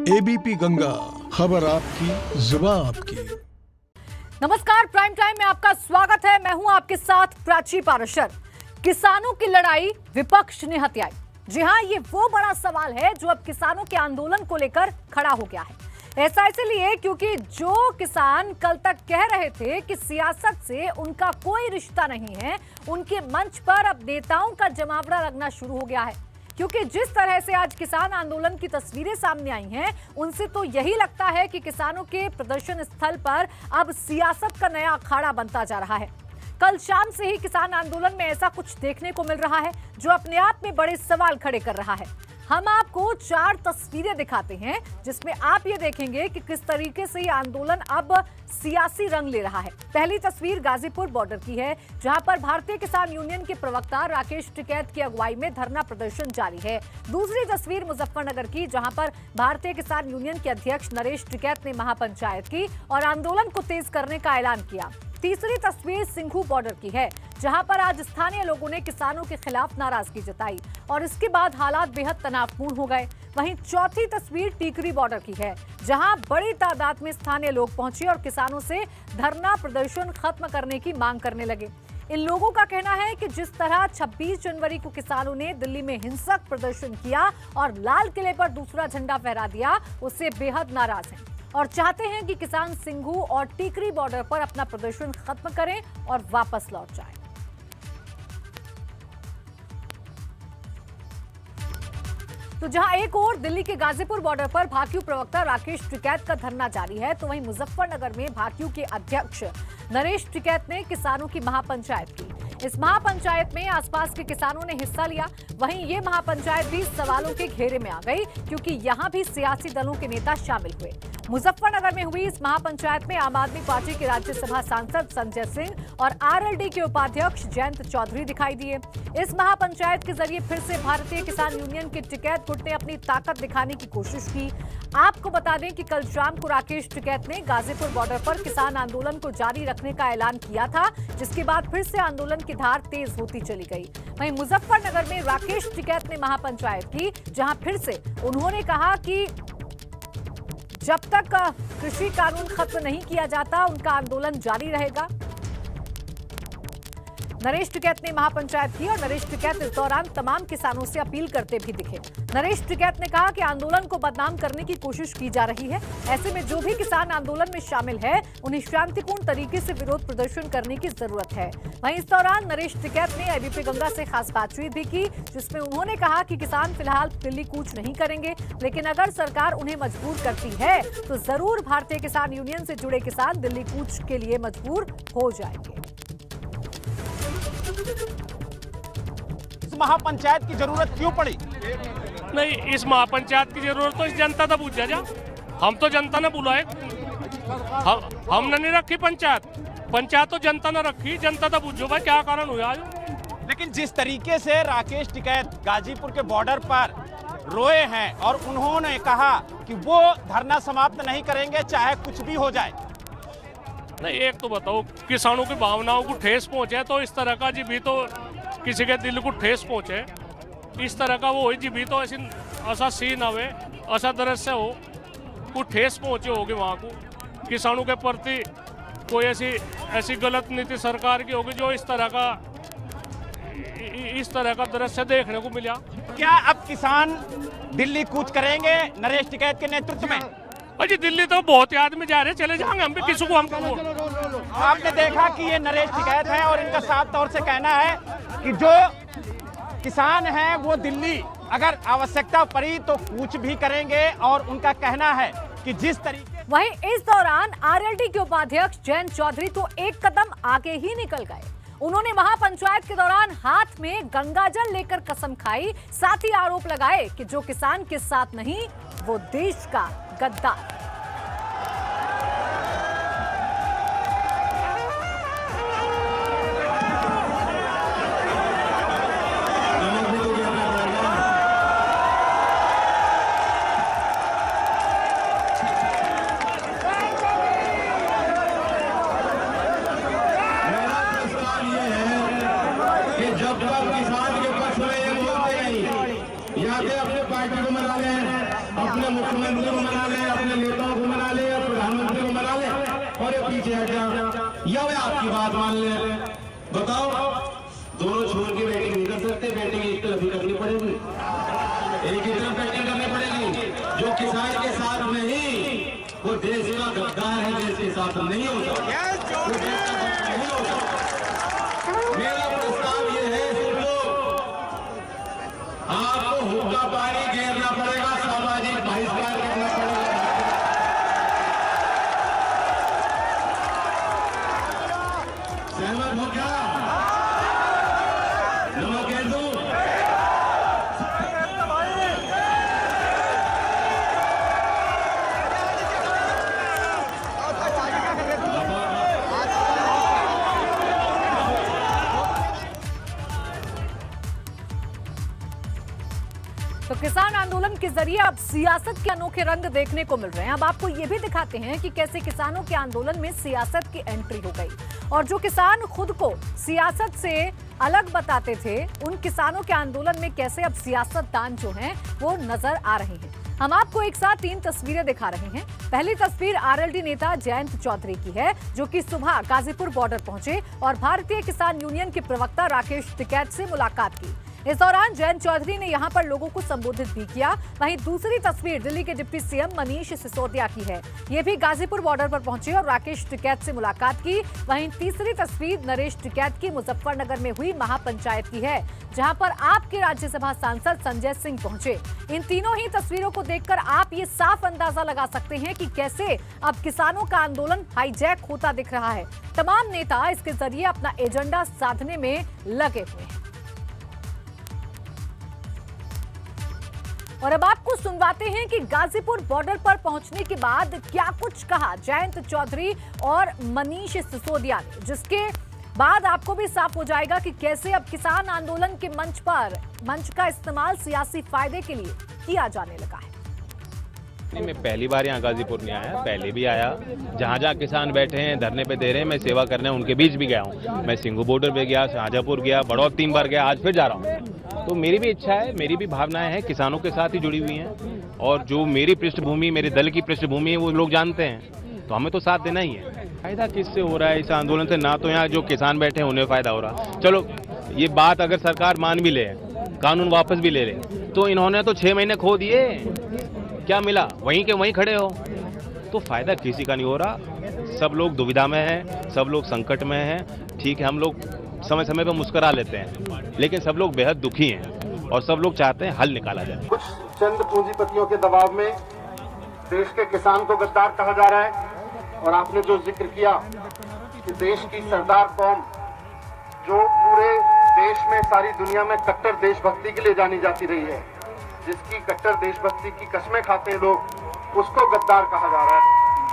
ABP Ganga, खबर आपकी, जुबान आपकी। नमस्कार, प्राइम टाइम में आपका स्वागत है। मैं हूं आपके साथ प्राची पाराशर। किसानों की लड़ाई विपक्ष ने हथियाई। जी हां, ये वो बड़ा सवाल है जो अब किसानों के आंदोलन को लेकर खड़ा हो गया है। ऐसा इसलिए क्योंकि जो किसान कल तक कह रहे थे कि सियासत से उनका कोई रिश्ता नहीं है, उनके मंच पर अब नेताओं का जमावड़ा लगना शुरू हो गया है। क्योंकि जिस तरह से आज किसान आंदोलन की तस्वीरें सामने आई हैं, उनसे तो यही लगता है कि किसानों के प्रदर्शन स्थल पर अब सियासत का नया अखाड़ा बनता जा रहा है। कल शाम से ही किसान आंदोलन में ऐसा कुछ देखने को मिल रहा है जो अपने आप में बड़े सवाल खड़े कर रहा है। हम आपको 4 तस्वीरें दिखाते हैं जिसमें आप ये देखेंगे कि किस तरीके से ये आंदोलन अब सियासी रंग ले रहा है। पहली तस्वीर गाजीपुर बॉर्डर की है, जहां पर भारतीय किसान यूनियन के प्रवक्ता राकेश टिकैत की अगुवाई में धरना प्रदर्शन जारी है। दूसरी तस्वीर मुजफ्फरनगर की, जहां पर भारतीय किसान यूनियन के अध्यक्ष नरेश टिकैत ने महापंचायत की और आंदोलन को तेज करने का ऐलान किया। तीसरी तस्वीर सिंघू बॉर्डर की है, जहां पर आज स्थानीय लोगों ने किसानों के खिलाफ नाराजगी जताई और इसके बाद हालात बेहद तनावपूर्ण हो गए। वहीं चौथी तस्वीर टीकरी बॉर्डर की है, जहां बड़ी तादाद में स्थानीय लोग पहुंचे और किसानों से धरना प्रदर्शन खत्म करने की मांग करने लगे। इन लोगों का कहना है कि जिस तरह 26 जनवरी को किसानों ने दिल्ली में हिंसक प्रदर्शन किया और लाल किले पर दूसरा झंडा फहरा दिया, उससे बेहद नाराज हैं और चाहते हैं कि किसान सिंघू और टीकरी बॉर्डर पर अपना प्रदर्शन खत्म करें और वापस लौट जाएं। तो जहां एक ओर दिल्ली के गाजीपुर बॉर्डर पर भाकियू प्रवक्ता राकेश टिकैत का धरना जारी है, तो वहीं मुजफ्फरनगर में भाकियू के अध्यक्ष नरेश टिकैत ने किसानों की महापंचायत की। इस महापंचायत में आसपास के किसानों ने हिस्सा लिया। वहीं ये महापंचायत भी सवालों के घेरे में आ गई, क्योंकि यहां भी सियासी दलों के नेता शामिल हुए। मुजफ्फरनगर में हुई इस महापंचायत में आम आदमी पार्टी के राज्यसभा सांसद संजय सिंह और आरएलडी के उपाध्यक्ष जयंत चौधरी दिखाई दिए। इस महापंचायत के जरिए फिर से भारतीय किसान यूनियन के टिकैत गुट ने अपनी ताकत दिखाने की कोशिश की। आपको बता दें कि कल शाम को राकेश टिकैत ने गाजीपुर बॉर्डर पर किसान आंदोलन को जारी रखने का ऐलान किया था, जिसके बाद फिर से आंदोलन की धार तेज होती चली गई। वहीं मुजफ्फरनगर में राकेश टिकैत ने महापंचायत की, जहां फिर से उन्होंने कहा कि जब तक कृषि कानून खत्म नहीं किया जाता, उनका आंदोलन जारी रहेगा। नरेश टिकैत ने महापंचायत की और नरेश टिकैत इस दौरान तमाम किसानों से अपील करते भी दिखे। नरेश टिकैत ने कहा कि आंदोलन को बदनाम करने की कोशिश की जा रही है। ऐसे में जो भी किसान आंदोलन में शामिल है, उन्हें शांतिपूर्ण तरीके से विरोध प्रदर्शन करने की जरूरत है। वहीं इस दौरान नरेश टिकैत ने एबीपी गंगा से खास बातचीत भी की, जिसमें उन्होंने कहा कि किसान फिलहाल दिल्ली कूच नहीं करेंगे, लेकिन अगर सरकार उन्हें मजबूर करती है तो जरूर भारतीय किसान यूनियन से जुड़े किसान दिल्ली कूच के लिए मजबूर हो जाएंगे। इस महापंचायत की जरूरत क्यों पड़ी? नहीं, इस महापंचायत की जरूरत तो इस जनता तक पूछा जा। हम तो जनता ने बुलाए, हमने नहीं रखी पंचायत तो जनता ने रखी। जनता तक पूछो भाई क्या कारण हुआ आज। लेकिन जिस तरीके से राकेश टिकैत गाजीपुर के बॉर्डर पर रोए हैं और उन्होंने कहा कि वो धरना समाप्त नहीं करेंगे चाहे कुछ भी हो जाए। नहीं, एक तो बताओ, किसानों की भावनाओं को ठेस पहुंचे तो इस तरह का जी भी तो किसी के दिल को ठेस पहुंचे, इस तरह का वो जी भी तो ऐसा सीन आवे, ऐसा दृश्य हो, कुछ ठेस पहुंचे होगी वहाँ को। किसानों के प्रति कोई ऐसी गलत नीति सरकार की होगी जो इस तरह का दृश्य देखने को मिला। क्या अब किसान दिल्ली कूच करेंगे नरेश टिकैत के नेतृत्व में? जी दिल्ली तो बहुत आदमी जा रहे, चले जाएंगे हम भी, किसी को हमको। आपने देखा कि ये नरेश टिकैत है और इनका साफ तौर से कहना है कि जो किसान हैं वो दिल्ली अगर आवश्यकता पड़ी तो कूच भी करेंगे और उनका कहना है कि जिस तरीके। वहीं इस दौरान आरएलडी के उपाध्यक्ष जयंत चौधरी तो एक कदम आगे ही निकल गए। उन्होंने महापंचायत के दौरान हाथ में गंगाजल लेकर कसम खाई, साथ ही आरोप लगाए कि जो किसान के साथ नहीं वो देश का गद्दार। जब तक किसान के पक्ष में एक होते नहीं, या अपने पार्टी को मना लें, अपने मुख्यमंत्री को मना ले, अपने नेताओं को मना ले, प्रधानमंत्री को मना ले और ये पीछे हट जा, या वे आपकी बात मान ले। बताओ, दोनों छोड़ के बैटिंग नहीं कर सकते, बैटिंग एक तरफ ही करनी पड़ेगी, एक ही तरफ बैटिंग करनी पड़ेगी। जो किसान के साथ नहीं, वो देश का गद्दार है, देश के साथ नहीं होता, वो देश का गद्दार नहीं होता। मेरा प्रस्ताव ये है, सुन लो, आपको हुक्का पानी घेरना पड़ेगा, सामाजिक बहिष्कार करना पड़ेगा। सहमत हो क्या? नमक कह दूं? तो किसान आंदोलन के जरिए अब सियासत के अनोखे रंग देखने को मिल रहे हैं। अब आपको ये भी दिखाते हैं कि कैसे किसानों के आंदोलन में सियासत की एंट्री हो गई और जो किसान खुद को सियासत से अलग बताते थे, उन किसानों के आंदोलन में कैसे अब सियासतदान जो हैं वो नजर आ रहे हैं। हम आपको एक साथ 3 तस्वीरें दिखा रहे हैं। पहली तस्वीर आरएलडी नेता जयंत चौधरी की है, जो कि सुबह गाजीपुर बॉर्डर पहुंचे और भारतीय किसान यूनियन के प्रवक्ता राकेश टिकैत से मुलाकात की। इस दौरान जयंत चौधरी ने यहां पर लोगों को संबोधित भी किया। वहीं दूसरी तस्वीर दिल्ली के डिप्टी सीएम मनीष सिसोदिया की है। ये भी गाजीपुर बॉर्डर पर पहुंचे और राकेश टिकैत से मुलाकात की। वहीं तीसरी तस्वीर नरेश टिकैत की मुजफ्फरनगर में हुई महापंचायत की है, जहां पर आपके राज्यसभा सांसद संजय सिंह पहुंचे। इन तीनों ही तस्वीरों को देखकर आप ये साफ अंदाजा लगा सकते हैं कि कैसे अब किसानों का आंदोलन हाईजैक होता दिख रहा है। तमाम नेता इसके जरिए अपना एजेंडा साधने में लगे हुए हैं। और अब आपको सुनवाते हैं कि गाजीपुर बॉर्डर पर पहुंचने के बाद क्या कुछ कहा जयंत चौधरी और मनीष सिसोदिया ने, जिसके बाद आपको भी साफ हो जाएगा कि कैसे अब किसान आंदोलन के मंच का इस्तेमाल सियासी फायदे के लिए किया जाने लगा है। नहीं, मैं पहली बार यहाँ गाजीपुर नहीं आया, पहले भी आया। जहाँ जहाँ किसान बैठे हैं, धरने पे दे रहे हैं, मैं सेवा करने उनके बीच भी गया हूँ। मैं सिंघू बॉर्डर पे गया, शाहजहाँपुर गया, बड़ौद 3 बार गया, आज फिर जा रहा हूँ। तो मेरी भी इच्छा है, मेरी भी भावनाएं हैं, किसानों के साथ ही जुड़ी हुई हैं। और जो मेरी पृष्ठभूमि, मेरे दल की पृष्ठभूमि है, वो लोग जानते हैं, तो हमें तो साथ देना ही है। फायदा किससे हो रहा है इस आंदोलन से? ना तो यहाँ जो किसान बैठे हैं उन्हें फायदा हो रहा। चलो ये बात अगर सरकार मान भी ले, कानून वापस भी ले ले, तो इन्होंने तो 6 महीने खो दिए, क्या मिला? वहीं के वहीं खड़े हो। तो फायदा किसी का नहीं हो रहा। सब लोग दुविधा में हैं, सब लोग संकट में हैं। ठीक है, हम लोग समय समय पर मुस्करा लेते हैं, लेकिन सब लोग बेहद दुखी हैं और सब लोग चाहते हैं हल निकाला जाए। कुछ चंद पूंजीपतियों के दबाव में देश के किसान को गद्दार कहा जा रहा है। और आपने जो जिक्र किया कि देश की सरदार कौम, जो पूरे देश में, सारी दुनिया में कट्टर देशभक्ति के लिए जानी जाती रही है, जिसकी कट्टर देशभक्ति की कसमें खाते हैं लोग, उसको गद्दार कहा जा रहा है।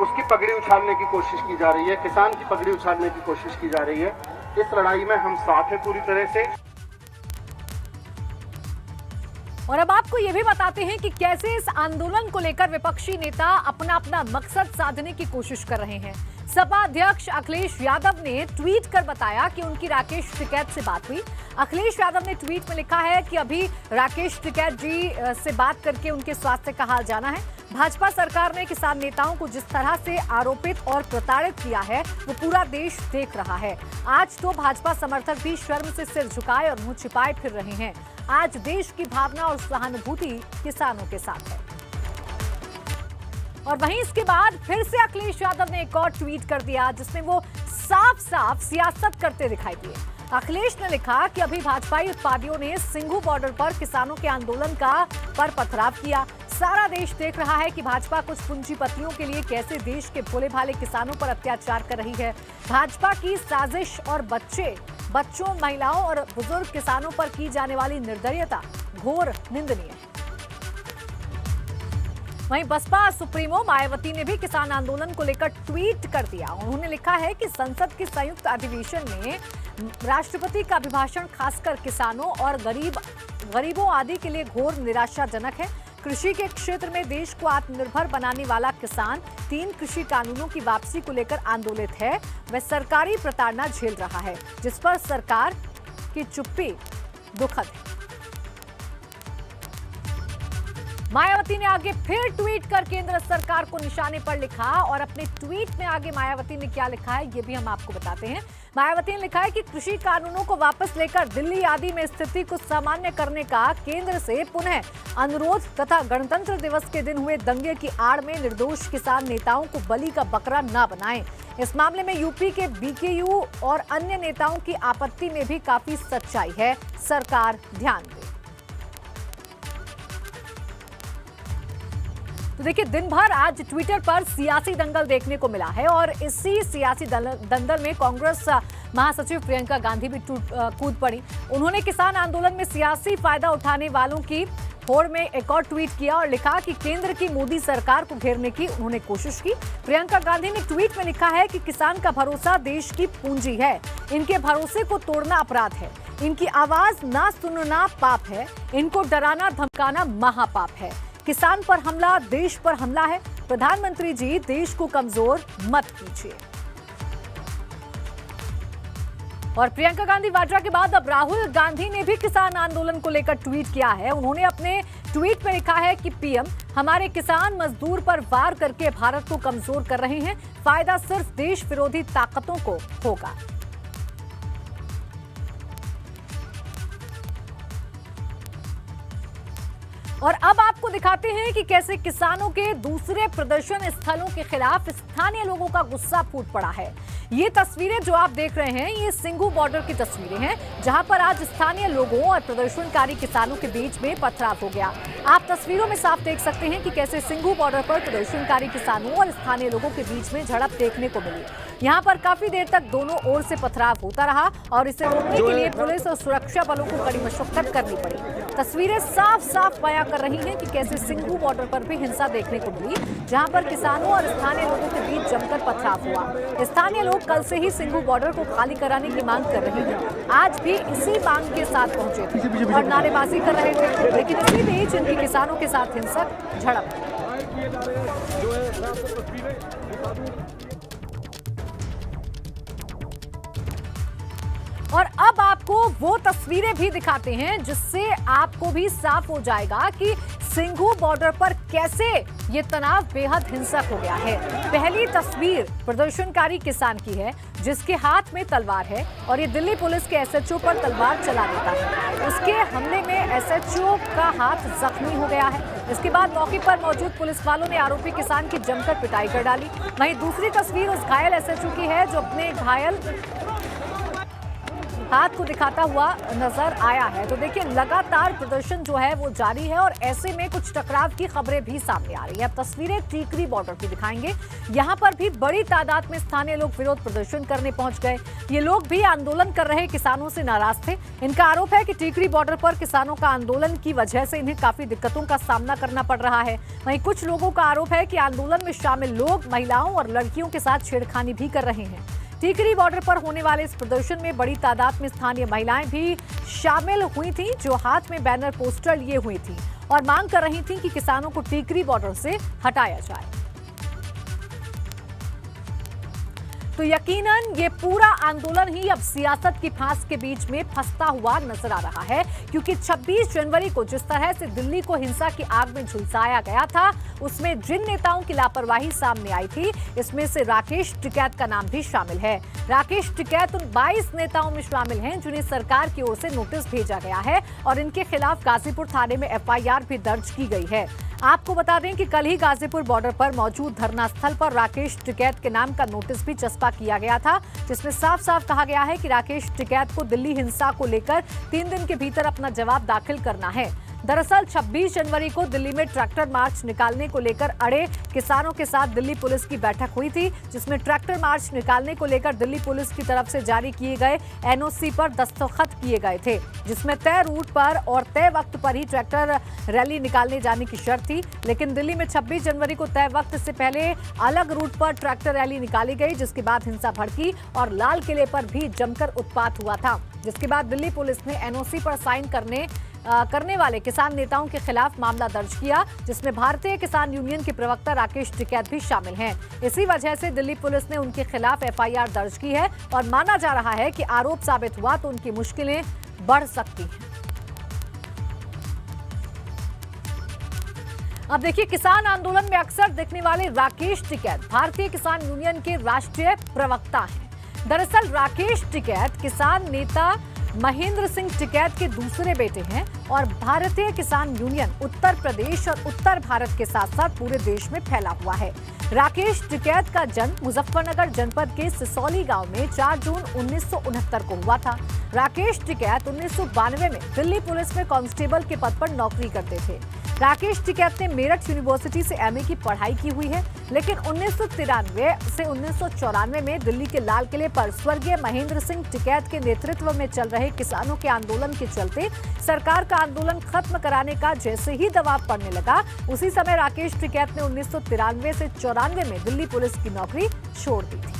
उसकी पगड़ी उछालने की कोशिश की जा रही है, किसान की पगड़ी उछालने की कोशिश की जा रही है। इस लड़ाई में हम साथ हैं पूरी तरह से। और अब आपको ये भी बताते हैं कि कैसे इस आंदोलन को लेकर विपक्षी नेता अपना अपना मकसद साधने की कोशिश कर रहे हैं। सपा अध्यक्ष अखिलेश यादव ने ट्वीट कर बताया कि उनकी राकेश टिकैत से बात हुई। अखिलेश यादव ने ट्वीट में लिखा है कि अभी राकेश टिकैत जी से बात करके उनके स्वास्थ्य का हाल जाना है। भाजपा सरकार ने किसान नेताओं को जिस तरह से आरोपित और प्रताड़ित किया है, वो पूरा देश देख रहा है। आज तो भाजपा समर्थक भी शर्म से सिर झुकाए और मुंह छिपाए फिर रहे हैं। आज देश की भावना और सहानुभूति किसानों के साथ है। और वहीं इसके बाद फिर से अखिलेश यादव ने एक और ट्वीट कर दिया, जिसमें वो साफ साफ सियासत करते दिखाई दिए। अखिलेश ने लिखा कि अभी भाजपाई उत्पादियों ने सिंघू बॉर्डर पर किसानों के आंदोलन पर पथराव किया। सारा देश देख रहा है कि भाजपा कुछ पूंजीपतियों के लिए कैसे देश के भोले भाले किसानों पर अत्याचार कर रही है। भाजपा की साजिश और बच्चों, महिलाओं और बुजुर्ग किसानों पर की जाने वाली निर्दयता घोर निंदनीय है। वहीं बसपा सुप्रीमो मायावती ने भी किसान आंदोलन को लेकर ट्वीट कर दिया। उन्होंने लिखा है कि संसद के संयुक्त अधिवेशन में राष्ट्रपति का अभिभाषण खासकर किसानों और गरीबों आदि के लिए घोर निराशाजनक है। कृषि के क्षेत्र में देश को आत्मनिर्भर बनाने वाला किसान 3 कृषि कानूनों की वापसी को लेकर आंदोलित है। वह सरकारी प्रताड़ना झेल रहा है, जिस पर सरकार की चुप्पी दुखद है। मायावती ने आगे फिर ट्वीट कर केंद्र सरकार को निशाने पर लिखा और अपने ट्वीट में आगे मायावती ने क्या लिखा है ये भी हम आपको बताते हैं। मायावती ने लिखा है कि कृषि कानूनों को वापस लेकर दिल्ली आदि में स्थिति को सामान्य करने का केंद्र से पुनः अनुरोध तथा गणतंत्र दिवस के दिन हुए दंगे की आड़ में निर्दोष किसान नेताओं को बलि का बकरा न बनाएं। इस मामले में यूपी के बीकेयू और अन्य नेताओं की आपत्ति में भी काफी सच्चाई है, सरकार ध्यान दे। तो देखिए, दिन भर आज ट्विटर पर सियासी दंगल देखने को मिला है और इसी सियासी दंगल में कांग्रेस महासचिव प्रियंका गांधी भी कूद पड़ी। उन्होंने किसान आंदोलन में सियासी फायदा उठाने वालों की होड़ में एक और ट्वीट किया और लिखा कि केंद्र की मोदी सरकार को घेरने की उन्होंने कोशिश की। प्रियंका गांधी ने ट्वीट में लिखा है कि किसान का भरोसा देश की पूंजी है, इनके भरोसे को तोड़ना अपराध है, इनकी आवाज ना सुनना पाप है, इनको डराना धमकाना महापाप है। किसान पर हमला देश पर हमला है। प्रधानमंत्री जी, देश को कमजोर मत कीजिए। और प्रियंका गांधी वाड्रा के बाद अब राहुल गांधी ने भी किसान आंदोलन को लेकर ट्वीट किया है। उन्होंने अपने ट्वीट में लिखा है कि पीएम हमारे किसान मजदूर पर वार करके भारत को कमजोर कर रहे हैं, फायदा सिर्फ देश विरोधी ताकतों को होगा। और अब आपको दिखाते हैं कि कैसे किसानों के दूसरे प्रदर्शन स्थलों के खिलाफ स्थानीय लोगों का गुस्सा फूट पड़ा है। ये तस्वीरें जो आप देख रहे हैं, ये सिंघू बॉर्डर की तस्वीरें हैं, जहां पर आज स्थानीय लोगों और प्रदर्शनकारी किसानों के बीच में पथराव हो गया। आप तस्वीरों में साफ देख सकते हैं कि कैसे सिंघू बॉर्डर पर प्रदर्शनकारी किसानों और स्थानीय लोगों के बीच में झड़प देखने को मिली। यहाँ पर काफी देर तक दोनों ओर से पथराव होता रहा और इसे रोकने के लिए पुलिस और सुरक्षा बलों को कड़ी मशक्कत करनी पड़ी। तस्वीरें साफ साफ बयां कर रही हैं कि कैसे सिंघू बॉर्डर पर भी हिंसा देखने को मिली, जहां पर किसानों और स्थानीय लोगों के बीच जमकर पथराव हुआ। स्थानीय लोग कल से ही सिंघू बॉर्डर को खाली कराने की मांग कर रहे हैं। आज भी इसी मांग के साथ पहुंचे थे और नारेबाजी कर रहे थे, लेकिन इसी बीच इनकी किसानों के साथ हिंसक झड़प। और अब आपको वो तस्वीरें भी दिखाते हैं जिससे आपको भी साफ हो जाएगा कि सिंघू बॉर्डर पर कैसे ये तनाव बेहद हिंसक हो गया है। पहली तस्वीर प्रदर्शनकारी किसान की है जिसके हाथ में तलवार है और ये दिल्ली पुलिस के एसएचओ पर तलवार चला देता है। उसके हमले में एसएचओ का हाथ जख्मी हो गया है। इसके बाद मौके पर मौजूद पुलिस वालों ने आरोपी किसान की जमकर पिटाई कर डाली। वहीं दूसरी तस्वीर उस घायल एसएचओ की है जो अपने घायल हाथ को दिखाता हुआ नजर आया है। तो देखिए, लगातार प्रदर्शन जो है वो जारी है और ऐसे में कुछ टकराव की खबरें भी सामने आ रही है। अब तस्वीरें टीकरी बॉर्डर की दिखाएंगे। यहाँ पर भी बड़ी तादाद में स्थानीय लोग विरोध प्रदर्शन करने पहुंच गए। ये लोग भी आंदोलन कर रहे किसानों से नाराज थे। इनका आरोप है कि टीकरी बॉर्डर पर किसानों का आंदोलन की वजह से इन्हें काफी दिक्कतों का सामना करना पड़ रहा है। वहीं कुछ लोगों का आरोप है कि आंदोलन में शामिल लोग महिलाओं और लड़कियों के साथ छेड़खानी भी कर रहे हैं। टीकरी बॉर्डर पर होने वाले इस प्रदर्शन में बड़ी तादाद में स्थानीय महिलाएं भी शामिल हुई थीं, जो हाथ में बैनर पोस्टर लिए हुई थीं और मांग कर रही थीं कि किसानों को टीकरी बॉर्डर से हटाया जाए। तो यकीनन ये पूरा आंदोलन ही अब सियासत की फांस के बीच में फंसता हुआ नजर आ रहा है, क्योंकि 26 जनवरी को जिस तरह से दिल्ली को हिंसा की आग में झुलसाया गया था, उसमें जिन नेताओं की लापरवाही सामने आई थी, इसमें से राकेश टिकैत का नाम भी शामिल है। राकेश टिकैत उन 22 नेताओं में शामिल हैं जिन्हें सरकार की ओर से नोटिस भेजा गया है और इनके खिलाफ गाजीपुर थाने में एफआईआर भी दर्ज की गई है। आपको बता दें कि कल ही गाजीपुर बॉर्डर पर मौजूद धरना स्थल पर राकेश टिकैत के नाम का नोटिस भी चस्पा किया गया था, जिसमें साफ साफ कहा गया है कि राकेश टिकैत को दिल्ली हिंसा को लेकर 3 दिन के भीतर अपना जवाब दाखिल करना है। दरअसल 26 जनवरी को दिल्ली में ट्रैक्टर मार्च निकालने को लेकर अड़े किसानों के साथ दिल्ली पुलिस की बैठक हुई थी, जिसमें ट्रैक्टर मार्च निकालने को लेकर दिल्ली पुलिस की तरफ से जारी किए गए एनओसी पर दस्तखत किए गए थे, जिसमें तय रूट पर और तय वक्त पर ही ट्रैक्टर रैली निकालने जाने की शर्त थी। लेकिन दिल्ली में 26 जनवरी को तय वक्त से पहले अलग रूट पर ट्रैक्टर रैली निकाली गई, जिसके बाद हिंसा भड़की और लाल किले पर भी जमकर उत्पात हुआ था। जिसके बाद दिल्ली पुलिस ने एनओसी पर साइन करने वाले किसान नेताओं के खिलाफ मामला दर्ज किया, जिसमें भारतीय किसान यूनियन के प्रवक्ता राकेश टिकैत भी शामिल हैं। इसी वजह से दिल्ली पुलिस ने उनके खिलाफ एफआईआर दर्ज की है और माना जा रहा है कि आरोप साबित हुआ तो उनकी मुश्किलें बढ़ सकती हैं। अब देखिए, किसान आंदोलन में अक्सर दिखने वाले राकेश टिकैत भारतीय किसान यूनियन के राष्ट्रीय प्रवक्ता हैं। दरअसल राकेश टिकैत किसान नेता महेंद्र सिंह टिकैत के दूसरे बेटे हैं और भारतीय किसान यूनियन उत्तर प्रदेश और उत्तर भारत के साथ साथ पूरे देश में फैला हुआ है। राकेश टिकैत का जन्म मुजफ्फरनगर जनपद के सिसौली गांव में 4 जून 1969 को हुआ था। राकेश टिकैत 1992 में दिल्ली पुलिस में कांस्टेबल के पद पर नौकरी करते थे। राकेश टिकैत ने मेरठ यूनिवर्सिटी से एमए की पढ़ाई की हुई है, लेकिन 1993 से 1994 में दिल्ली के लाल किले पर स्वर्गीय महेंद्र सिंह टिकैत के नेतृत्व में चल रहे किसानों के आंदोलन के चलते सरकार का आंदोलन खत्म कराने का जैसे ही दबाव पड़ने लगा, उसी समय राकेश टिकैत ने 1993 से 94 में दिल्ली पुलिस की नौकरी छोड़ दी थी।